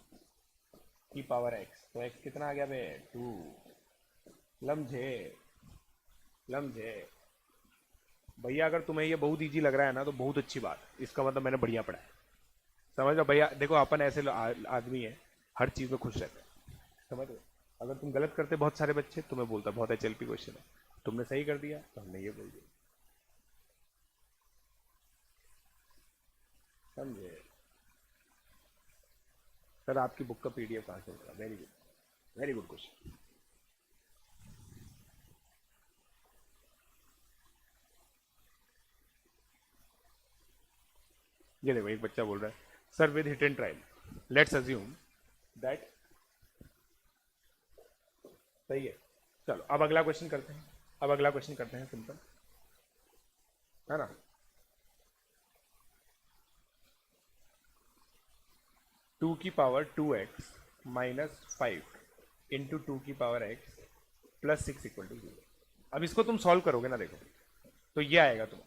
[SPEAKER 2] की पावर x, तो x कितना आ गया बे, 2। लमझे लमझे भैया, अगर तुम्हें ये बहुत इजी लग रहा है ना तो बहुत अच्छी बात है, इसका मतलब मैंने बढ़िया पढ़ा है। समझ लो भैया, देखो अपन ऐसे आदमी है, हर चीज में खुश रहते हैं, समझ लो। अगर तुम गलत करते बहुत सारे बच्चे, तुम्हें बोलता बहुत HLP क्वेश्चन है, तुमने सही कर दिया तो हमने ये बोल दिया, समझे सर। आपकी बुक का PDF कहाँ से होगा, very good, very good question. ये देखो एक बच्चा बोल रहा है sir with hit and trial let's assume that, सही है। चलो अब अगला क्वेश्चन करते हैं, अब अगला क्वेश्चन करते हैं, सिंपल है ना। 2 की पावर 2x माइनस 5 इंटू 2 की power x plus 6 equal to 0। अब इसको तुम सॉल्व करोगे ना, देखो तो ये आएगा तुम,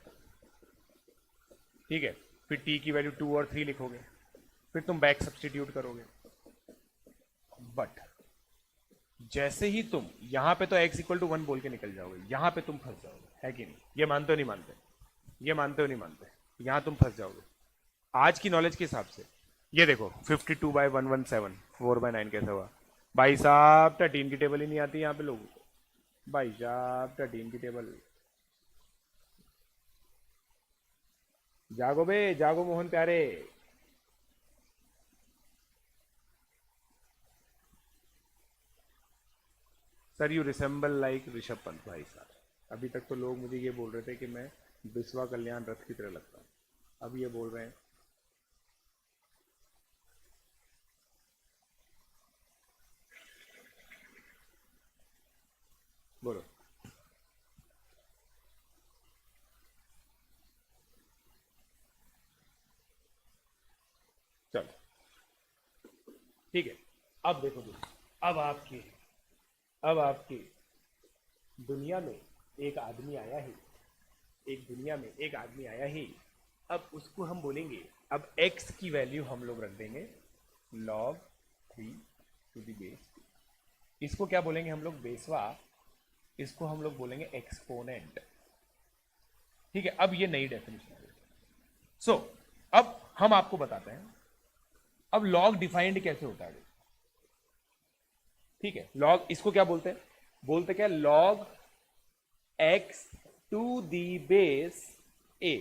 [SPEAKER 2] ठीक है। फिर t की वैल्यू 2 और 3 लिखोगे, फिर तुम बैक सब्सटीट्यूट करोगे, बट जैसे ही तुम यहां पे तो x इक्वल टू 1 बोल के निकल जाओगे, यहां पे तुम फंस जाओगे, है कि नहीं? ये मानते हो नहीं मानते, ये मानते हो नहीं मानते, यहां तुम फंस जाओगे आज की नॉलेज के हिसाब से। ये देखो 52/117, 4/9 कैसा हुआ भाई साहब? 13 की टेबल ही नहीं आती यहाँ पे लोगों को, भाई साहब 13 की टेबल। जागो बे, जागो मोहन प्यारे। Sir you resemble like Rishabh Pant. भाई साहब अभी तक तो लोग मुझे ये बोल रहे थे कि मैं बिस्वा कल्याण रथ की तरह लगता हूँ, अब ये बोल रहे हैं बोलो। चलो ठीक है, अब देखो दोस्तों, अब आपकी दुनिया में एक आदमी आया ही, एक दुनिया में एक आदमी आया ही। अब उसको हम बोलेंगे, अब x की वैल्यू हम लोग रख देंगे log 3 टू दी बेस, इसको क्या बोलेंगे हम लोग, बेसवा, इसको हम लोग बोलेंगे एक्सपोनेंट, ठीक है। अब ये नई डेफिनेशन है। सो अब हम आपको बताते हैं अब log डिफाइंड कैसे होता है, ठीक है। log इसको क्या बोलते हैं, बोलते क्या, log x to the base a,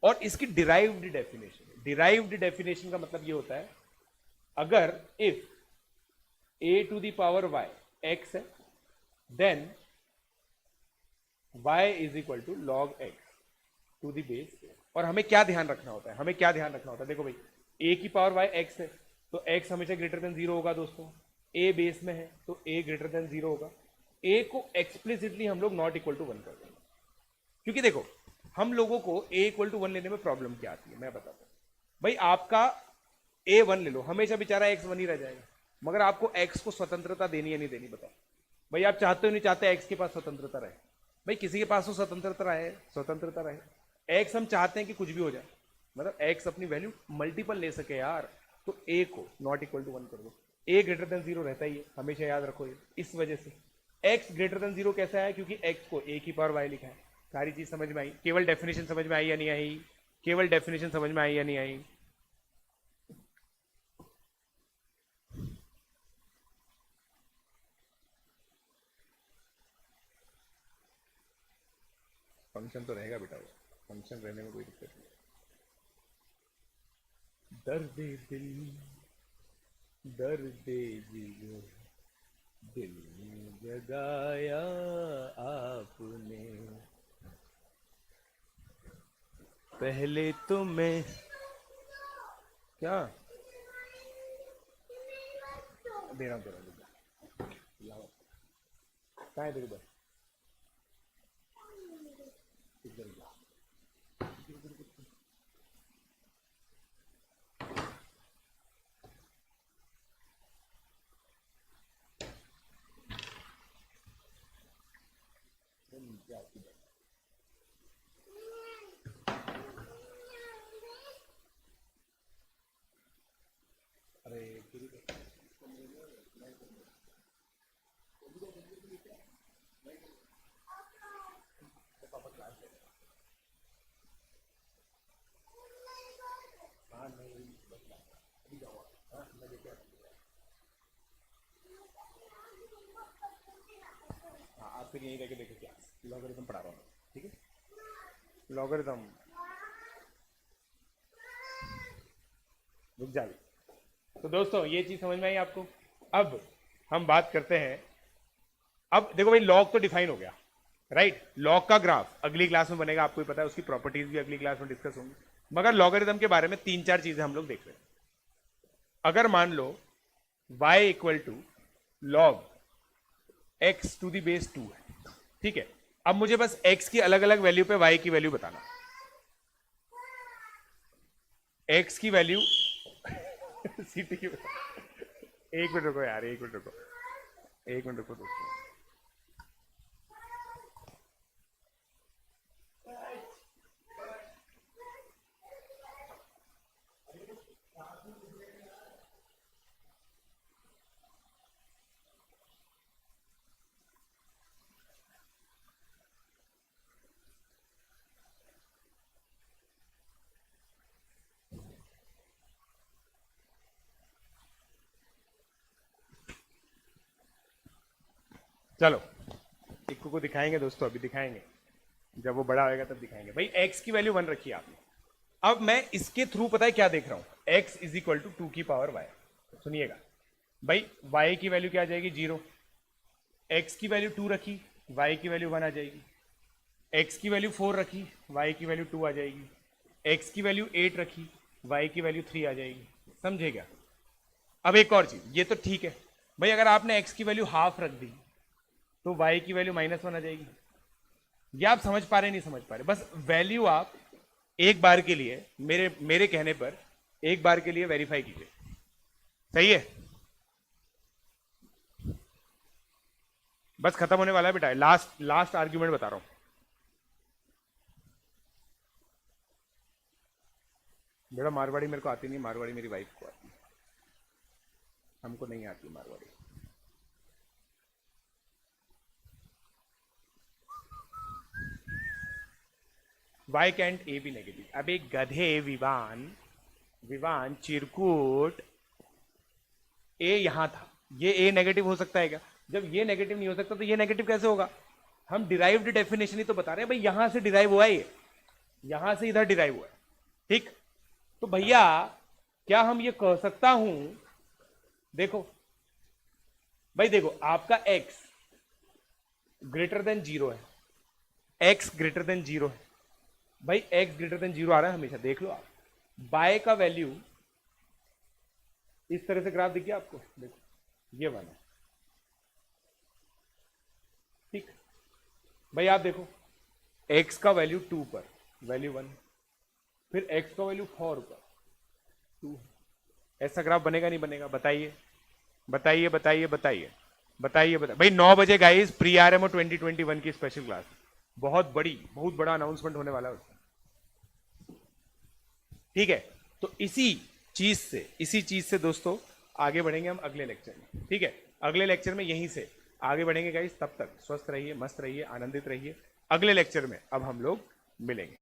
[SPEAKER 2] और इसकी डिराइव्ड डेफिनेशन, डिराइव्ड डेफिनेशन का मतलब ये होता है अगर if a to the power y x है, then y is equal to log x to the base. और हमें क्या ध्यान रखना होता है, हमें क्या ध्यान रखना होता है, देखो भाई a की पावर y x है तो x हमेशा ग्रेटर देन 0 होगा दोस्तों, a बेस में है तो a ग्रेटर देन 0 होगा। a को एक्सप्लिसिटली हम लोग नॉट इक्वल टू 1 कर देंगे, क्योंकि देखो हम लोगों को a इक्वल टू 1 लेने में प्रॉब्लम क्या आती है मैं बताता हूं। भाई आपका a 1 ले लो, हमेशा बेचारा x 1 ही रह जाएगा, मगर आपको x को स्वतंत्रता देनी है नहीं देनी, बताओ भाई। आप चाहते हो नहीं चाहते x के पास स्वतंत्रता रहे? भाई किसी के पास तो स्वतंत्रता रहे, स्वतंत्रता रहे। x हम चाहते हैं कि कुछ भी हो जाए, मतलब x अपनी वैल्यू मल्टीपल ले सके यार, तो a को नॉट इक्वल टू 1 कर दो, a ग्रेटर देन 0 रहता ही है, हमेशा याद रखो ये। इस वजह से x ग्रेटर देन 0 कैसा है, क्योंकि x को a की पावर y लिखा है। सारी चीज समझ में आई? केवल डेफिनेशन समझ में आई या नहीं आई? केवल डेफिनेशन समझ में आई या नहीं आई? फंक्शन तो रहेगा बेटा, फंक्शन रहने में कोई दिक्कत नहीं। दर्द दिल, दर्द जिगर, दिल जगाया आपने, पहले तो मैं क्या दे रहा हूँ कहाँ है तेरे पास? इधर जा। आप फिर यहीं रह देखो क्लास लॉगरिथम पढ़ा रहा हूँ, ठीक है? लॉगरिथम रुक जा। तो दोस्तों ये चीज समझ में आई आपको? अब हम बात करते हैं, अब देखो भाई लॉग तो डिफाइन हो गया, राइट? लॉग का ग्राफ अगली क्लास में बनेगा, आपको ही पता है, उसकी प्रॉपर्टीज भी अगली क्लास में डिस्कस होंगी। मगर लॉगरिथम के बारे में 3-4 चीजें हम लोग देख रहे हैं। अगर मान लो y equal to log x to the base 2 है, ठीक है? अब मुझे बस x की अलग अलग वैल्यू पे y की वैल्यू बताना। x की वैल्यू सीटी की, एक मिनट रुको यार, एक मिनट रुको, एक मिनट रुको दोस्तों। चलो इक्कू को दिखाएंगे दोस्तों, अभी दिखाएंगे, जब वो बड़ा होएगा तब दिखाएंगे। भाई x की वैल्यू 1 रखी है आपने। अब मैं इसके थ्रू पता है क्या देख रहा हूं, x इज इक्वल टू 2 की पावर y। सुनिएगा भाई, y की वैल्यू क्या आ जाएगी 0, x की वैल्यू 2 रखी, y की वैल्यू 1 आ जाएगी, x की वैल्यू 4 रखी, y की वैल्यू 2 आ जाएगी, x की वैल्यू 8 रखी, y की वैल्यू 3 आ जाएगी। समझेगा? अब एक और चीज, ये तो ठीक है भाई, अगर आपने x की वैल्यू हाफ रख दी तो y की वैल्यू -1 आ जाएगी। ये आप समझ पा रहे नहीं समझ पा रहे? बस वैल्यू आप एक बार के लिए, मेरे कहने पर एक बार के लिए वेरीफाई कीजिए, सही है? बस खत्म होने वाला है बेटा, लास्ट आर्ग्यूमेंट बता रहा हूं। बेटा मारवाड़ी मेरे को आती नहीं, मारवाड़ी मेरी वाइफ को आती है, हमको नहीं आती Marwari. Why can't A B negative? अबे गधे विवान चिरकुट, ए यहां था, ये ए नेगेटिव हो सकता है क्या? जब ये नेगेटिव नहीं हो सकता तो ये नेगेटिव कैसे होगा? हम डिराइव्ड डेफिनेशन ही तो बता रहे हैं भाई, यहां से डिराइव हुआ है, ये यहां से इधर डिराइव हुआ है, ठीक? तो भैया क्या हम ये कह सकता हूं, देखो भाई, देखो आपका x ग्रेटर देन 0 है, x ग्रेटर देन 0 है भाई, x ग्रेटर देन 0 आ रहा है हमेशा, देख लो आप। बाय का वैल्यू इस तरह से ग्राफ दिख गया आपको, देखो ये वाला, ठीक भाई? आप देखो x का वैल्यू 2 पर वैल्यू 1, फिर x का वैल्यू 4 पर 2, ऐसा ग्राफ बनेगा नहीं बनेगा? बताइए बताइए बताइए बताइए बताइए बताइए भाई। 9 बजे गाइस प्री आरएमओ 2021 की स्पेशल क्लास, बहुत बड़ा अनाउंसमेंट होने वाला है उसका, ठीक है? तो इसी चीज से दोस्तों आगे बढ़ेंगे हम अगले लेक्चर में, ठीक है? अगले लेक्चर में यहीं से आगे बढ़ेंगे गाइस। तब तक स्वस्थ रहिए, मस्त रहिए, आनंदित रहिए। अगले लेक्चर में अब हम लोग मिलेंगे।